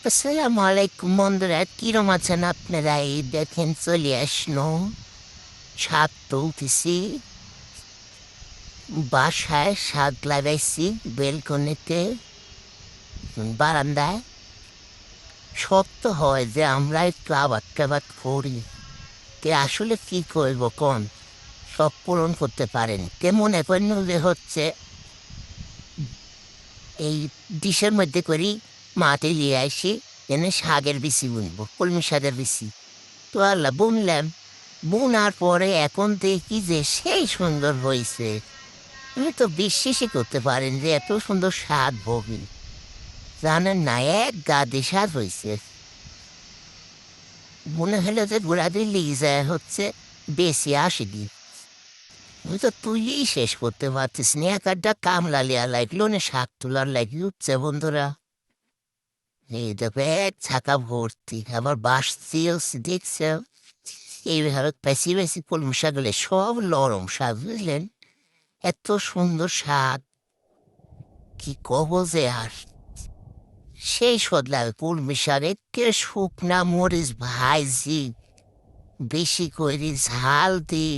আসসালামু আলাইকুম বন্ধুরা, কিরম আছেন আপনারা? এই দেখেন চলে আসলো, ছাদ তুলতেছি, বাসায় ছাদ লাগাইছি, বেলকনিতে, বারান্দায়। সত্য হয় যে আমরা একটু আবাদ টাবাদ করি, তে আসলে কি করবো কোন, সব পূরণ করতে পারেন তে মনে করেন যে হচ্ছে এই ডিশের মধ্যে করি মাটি দিয়ে আসি, এনে শাকের বিচি বুনবো, কলমি শাকের বিচি। তো আল্লাহ বুনলাম, বোনার পরে এখন দেখি যে সেই সুন্দর হয়েছে। তুমি তো বিশ্বাসই করতে পারেন যে এত সুন্দর স্বাদ ভোগী, জানেন না, এক গাদে স্বাদ হয়েছে। মনে হলো যে ঘোড়াদের লেগে যায় হচ্ছে বেশি আসে দিন। আমি তো তুইই শেষ করতে পারতিস না, এক আড্ডা কামলা লিয়া লাগলো না, শাক তোলার লাগি উঠছে বন্ধুরা। এই দেখো এক ছাকা ভর্তি, আবার বাসছিও দেখছে এইভাবে পেঁচি পেঁচি কলম শাকগুলো সব নরম শাক, বুঝলেন? এত সুন্দর স্বাদ, কি কব যে আর, সেই স্বাদ লাগে কলমি শাক। একে শুকনা মরিচ ভাইজি, বেশি করে ঝাল দি,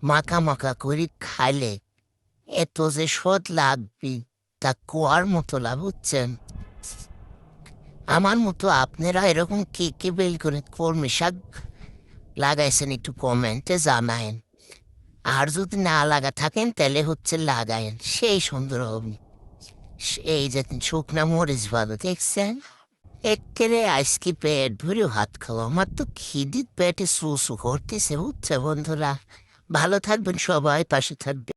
মাখা মাখা করে খাইলে এত যে স্বাদ লাগবে তা কোয়ার মতো লাভ, বুঝছেন? আমার মতো আপনারা এরকম কে কে বেল করে কলমি শাক লাগাইছেন একটু কমেন্টে জানায়েন। আর যদি না লাগা থাকেন তাহলে হচ্ছে লাগায়েন, সেই সুন্দর হবে। এই যে শুকনা মরিচ ভালো দেখছেন, একেবারে আজকে পেট ভরে ভাত খাওয়া, আমার তো খিদির পেটে সু সু করতেছে, বুঝছে বন্ধুরা? ভালো থাকবেন সবাই, পাশে থাকবেন।